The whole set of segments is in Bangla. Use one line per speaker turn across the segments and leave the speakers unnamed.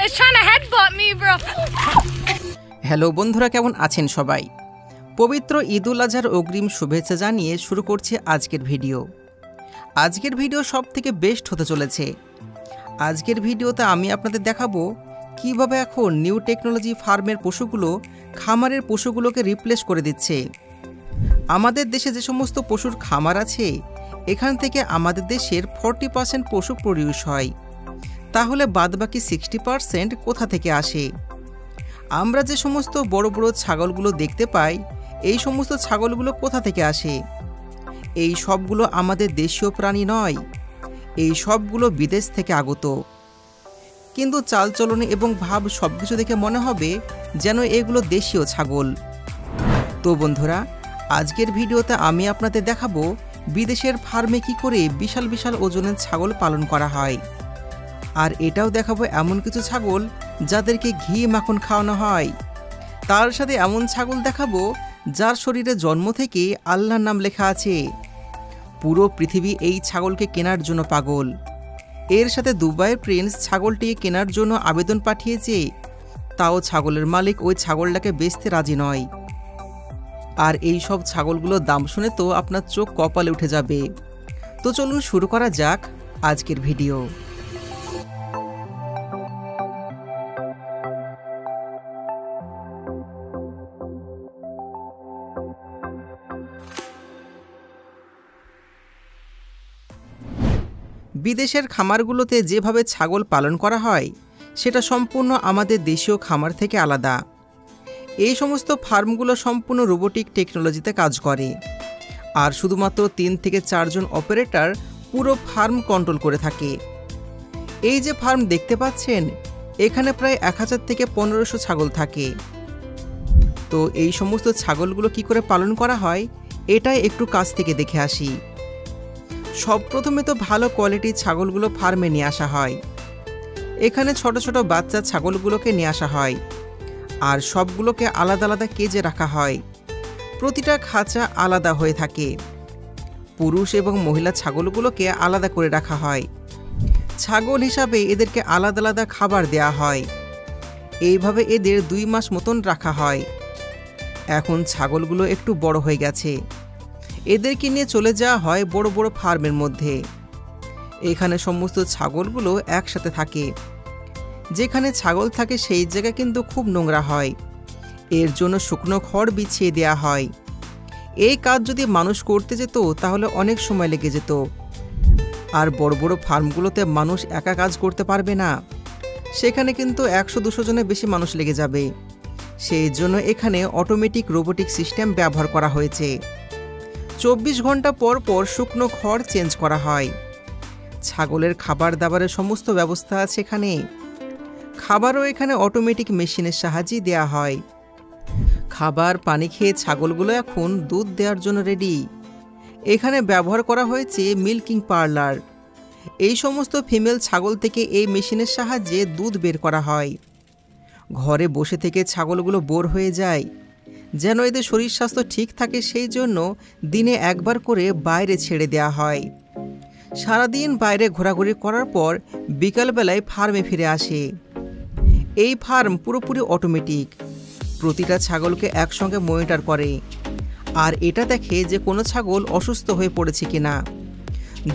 It's trying to headbutt me, bro.
Hello বন্ধুরা, কেমন আছেন সবাই? পবিত্র ঈদুল আজহার অগ্রিম শুভেচ্ছা জানিয়ে শুরু করছি আজকের ভিডিও। আজকের ভিডিও সবথেকে বেস্ট হতে চলেছে। আজকের ভিডিওতে আমি আপনাদের দেখাবো কিভাবে এখন নিউ টেকনোলজি ফার্মের পশুগুলো খামারের পশুগুলোকে রিপ্লেস করে দিচ্ছে। আমাদের দেশে যে সমস্ত পশুর খামার আছে, এখান থেকে আমাদের দেশের 40% পশু প্রডিউস হয়। তাহলে বাদবাকি 60% কোথা থেকে আসে? আমরা যে সমস্ত বড় বড় ছাগলগুলো দেখতে পাই, এই সমস্ত ছাগলগুলো কোথা থেকে আসে? এই সবগুলো আমাদের দেশীয় প্রাণী নয়, এই সবগুলো বিদেশ থেকে আগত। কিন্তু চালচলন এবং ভাব সব কিছু দেখে মনে হবে যেন এগুলো দেশীয় ছাগল। তো বন্ধুরা, আজকের ভিডিওতে আমি আপনাদের দেখাবো বিদেশের ফার্মে কি করে বিশাল বিশাল ওজনের ছাগল পালন করা হয়। আর এটাও দেখাবো এমন কিছু ছাগল যাদেরকে ঘি মাখন খাওয়ানো হয়। তার সাথে এমন ছাগল দেখাবো যার শরীরে জন্ম থেকে আল্লাহর নাম লেখা আছে। পুরো পৃথিবী এই ছাগলকে কেনার জন্য পাগল। এর সাথে দুবাইয়ের প্রিন্স ছাগলটিকে কেনার জন্য আবেদন পাঠিয়েছে, তাও ছাগলের মালিক ওই ছাগলটাকে বেচতে রাজি নয়। আর এই সব ছাগলগুলোর দাম শুনে তো আপনার চোখ কপালে উঠে যাবে। তো চলুন শুরু করা যাক আজকের ভিডিও। বিদেশের খামারগুলোতে যেভাবে ছাগল পালন করা হয় সেটা সম্পূর্ণ আমাদের দেশীয় খামার থেকে আলাদা। এই সমস্ত ফার্মগুলো সম্পূর্ণ রোবোটিক টেকনোলজিতে কাজ করে, আর শুধুমাত্র 3 থেকে 4 জন অপারেটর পুরো ফার্ম কন্ট্রোল করে থাকে। এই যে ফার্ম দেখতে পাচ্ছেন, এখানে প্রায় 1000 থেকে 1500 ছাগল থাকে। তো এই সমস্ত ছাগলগুলো কি করে পালন করা হয় এটাই একটু কাছ থেকে দেখে আসি। সব প্রথমে তো ভালো কোয়ালিটির ছাগলগুলো ফার্মে নিয়ে আসা হয়। এখানে ছোট ছোট বাচ্চা ছাগলগুলোকে নিয়ে আসা হয়, আর সবগুলোকে আলাদা আলাদা কেজে রাখা হয়। প্রতিটা খাঁচা আলাদা হয়ে থাকে। পুরুষ এবং মহিলা ছাগলগুলোকে আলাদা করে রাখা হয়। ছাগল হিসাবে এদেরকে আলাদা আলাদা খাবার দেয়া হয়। এইভাবে এদের 2 মাস মতন রাখা হয়। এখন ছাগলগুলো একটু বড় হয়ে গেছে, এদেরকে নিয়ে চলে যাওয়া হয় বড় বড় ফার্মের মধ্যে। এখানে সমস্ত ছাগলগুলো একসাথে থাকে। যেখানে ছাগল থাকে সেই জায়গা কিন্তু খুব নোংরা হয়, এর জন্য শুকনো খড় বিছিয়ে দেওয়া হয়। এই কাজ যদি মানুষ করতে যেত তাহলে অনেক সময় লেগে যেত। আর বড় বড় ফার্মগুলোতে মানুষ একা কাজ করতে পারবে না, সেখানে কিন্তু 100-200 জনের বেশি মানুষ লেগে যাবে। সেই জন্য এখানে অটোমেটিক রোবোটিক সিস্টেম ব্যবহার করা হয়েছে। 24 ঘন্টা পর পর শুকনো খড় চেঞ্জ করা হয়। ছাগলের খাবার দাবারের সমস্ত ব্যবস্থা আছে এখানে। খাবারও এখানে অটোমেটিক মেশিনের সাহায্যে দেয়া হয়। খাবার পানি খেয়ে ছাগলগুলো এখন দুধ দেওয়ার জন্য রেডি। এখানে ব্যবহার করা হয়েছে মিল্কিং পার্লার। এই সমস্ত ফিমেল ছাগল থেকে এই মেশিনের সাহায্যে দুধ বের করা হয়। ঘরে বসে থেকে ছাগলগুলো বোর হয়ে যায়। যেন এদের শরীর স্বাস্থ্য ঠিক থাকে সেই জন্য দিনে একবার করে বাইরে ছেড়ে দেওয়া হয়। সারাদিন বাইরে ঘোরাঘুরি করার পর বিকালবেলায় ফার্মে ফিরে আসে। এই ফার্ম পুরোপুরি অটোমেটিক। প্রতিটা ছাগলকে একসঙ্গে মনিটর করে, আর এটা দেখে যে কোনো ছাগল অসুস্থ হয়ে পড়েছে কিনা।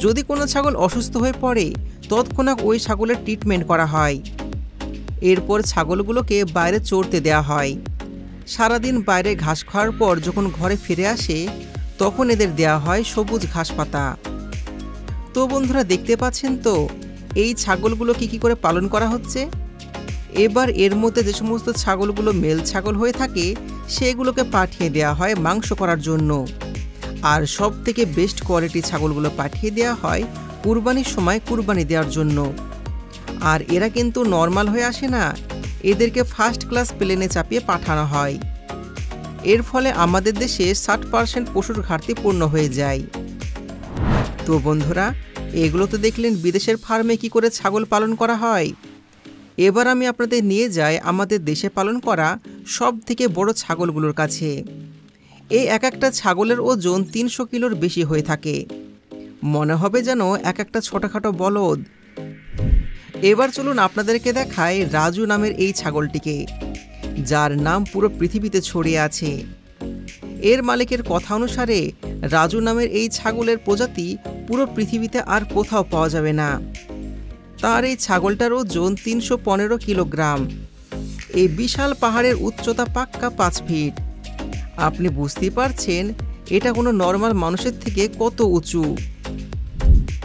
যদি কোনো ছাগল অসুস্থ হয়ে পড়ে তৎক্ষণাৎ ওই ছাগলের ট্রিটমেন্ট করা হয়। এরপর ছাগলগুলোকে বাইরে চড়তে দেওয়া হয়। সারাদিন বাইরে ঘাস খাওয়ার পর যখন ঘরে ফিরে আসে তখন এদের দেওয়া হয় সবুজ ঘাস পাতা। তো বন্ধুরা, দেখতে পাচ্ছেন তো এই ছাগলগুলো কি করে পালন করা হচ্ছে। এবার এর মধ্যে যে সমস্ত ছাগলগুলো মেল ছাগল হয়ে থাকে সেগুলোকে পাঠিয়ে দেওয়া হয় মাংস করার জন্য, আর সব থেকে বেস্ট কোয়ালিটি ছাগলগুলো পাঠিয়ে দেওয়া হয় কুরবানির সময় কুরবানি দেওয়ার জন্য। আর এরা কিন্তু নর্মাল হয়ে আসে না, এদেরকে ফার্স্ট ক্লাস প্লেনে চাপিয়ে পাঠানো হয়। এর ফলে আমাদের দেশে 60% পশুর ঘাটতি পূর্ণ হয়ে যায়। তো বন্ধুরা, এগুলো তো দেখলেন বিদেশের ফার্মে কি করে ছাগল পালন করা হয়। এবার আমি আপনাদের নিয়ে যাই আমাদের দেশে পালন করা সব থেকে বড় ছাগলগুলোর কাছে। এই এক একটা ছাগলের ওজন 300 কিলোর বেশি হয়ে থাকে। মনে হবে যেন এক একটা ছোটখাটো বলদ। এবার চলুন আপনাদেরকে দেখায় রাজু নামের এই ছাগলটিকে, যার নাম পুরো পৃথিবীতে ছড়িয়ে আছে। এর মালিকের কথা অনুসারে রাজু নামের এই ছাগলের প্রজাতি পুরো পৃথিবীতে আর কোথাও পাওয়া যাবে না। তার এই ছাগলটার ওজন 315 কিলোগ্রাম। এই বিশাল পাহাড়ের উচ্চতা পাক্কা 5 ফিট। আপনি বুঝতেই পারছেন এটা কোনো নর্মাল মানুষের থেকে কত উঁচু।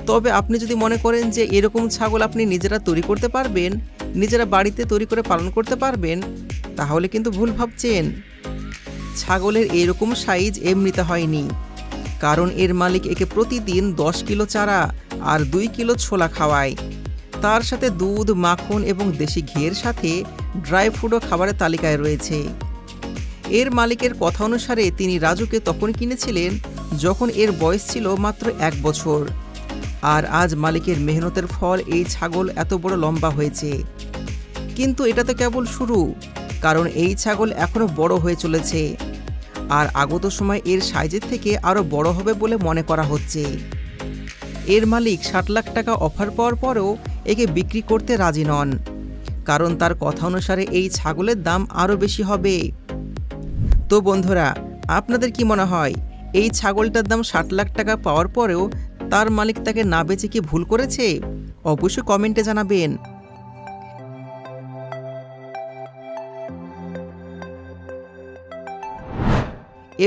তবে আপনি যদি মনে করেন যে এরকম ছাগল আপনি নিজেরা তৈরি করতে পারবেন, নিজেরা বাড়িতে তৈরি করে পালন করতে পারবেন, তাহলে কিন্তু ভুল ভাবছেন। ছাগলের এরকম সাইজ এমনিতে হয়নি, কারণ এর মালিক একে প্রতিদিন 10 কিলো চারা আর 2 কিলো ছোলা খাওয়ায়। তার সাথে দুধ, মাখন এবং দেশি ঘিয়ের সাথে ড্রাই ফ্রুটও খাবারের তালিকায় রয়েছে। এর মালিকের কথা অনুসারে তিনি রাজুকে তখন কিনেছিলেন যখন এর বয়স ছিল মাত্র 1 বছর। আর আজ মালিকের মেহনতের ফল এই ছাগল এত বড় লম্বা হয়েছে। কিন্তু এটা তো কেবল শুরু, কারণ এই ছাগল এখনো বড় হয়ে চলেছে আর আগত সময় এর সাইজের থেকে আরও বড় হবে বলে মনে করা হচ্ছে। এর মালিক 60 লাখ টাকা অফার পাওয়ার পরেও একে বিক্রি করতে রাজি নন, কারণ তার কথা অনুসারে এই ছাগলের দাম আরও বেশি হবে। তো বন্ধুরা, আপনাদের কি মনে হয় এই ছাগলটার দাম 60 লাখ টাকা পাওয়ার পরেও তার মালিক তাকে না বেচে কি ভুল করেছে? অবশ্যই কমেন্টে জানাবেন।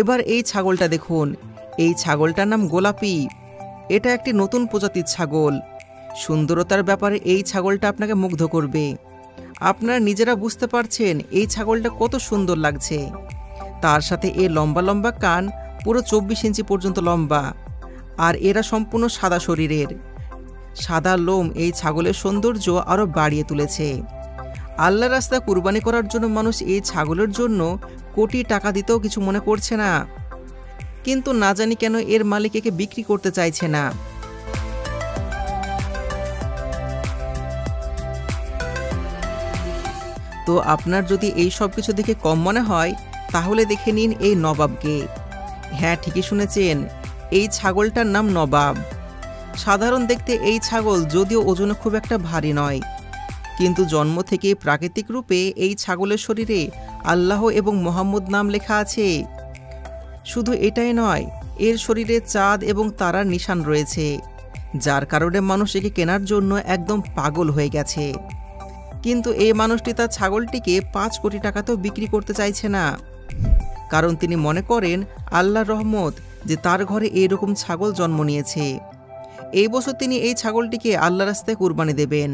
এবার এই ছাগলটা দেখুন। এই ছাগলটার নাম গোলাপি। এটা একটি নতুন প্রজাতির ছাগল। সুন্দরতার ব্যাপারে এই ছাগলটা আপনাকে মুগ্ধ করবে। আপনারা নিজেরা বুঝতে পারছেন এই ছাগলটা কত সুন্দর লাগছে। তার সাথে এর লম্বা লম্বা কান, পুরো 24 ইঞ্চি পর্যন্ত লম্বা, আর এরা সম্পূর্ণ সাদা শরীরের। সাদা লোম এই ছাগলের সৌন্দর্য আরও বাড়িয়ে তুলেছে। আল্লাহর রাস্তায় কুরবানি করার জন্য মানুষ এই ছাগলের জন্য কোটি টাকা দিতেও কিছু মনে করছে না, কিন্তু না জানি কেন এর মালিক একে বিক্রি করতে চাইছে না। তো আপনার যদি এই সব কিছু দেখে কম মনে হয়, তাহলে দেখে নিন এই নবাবকে। হ্যাঁ, ঠিকই শুনেছেন, এই ছাগলটার নাম নবাব। সাধারণ দেখতে এই ছাগল যদিও ওজনে খুব একটা ভারী নয়, কিন্তু জন্ম থেকে প্রাকৃতিক রূপে এই ছাগলের শরীরে আল্লাহ এবং মোহাম্মদ নাম লেখা আছে। শুধু এটাই নয়, এর শরীরে চাঁদ এবং তারার নিশান রয়েছে, যার কারণে মানুষ একে কেনার জন্য একদম পাগল হয়ে গেছে। কিন্তু এই মানুষটি তার ছাগলটিকে 5 কোটি টাকাতেও বিক্রি করতে চাইছে না, কারণ তিনি মনে করেন আল্লাহর রহমত যে তার ঘরে এইরকম ছাগল জন্ম নিয়েছে। এই বছর তিনি এই ছাগলটিকে আল্লাহর রাস্তায় কুরবানি দেবেন।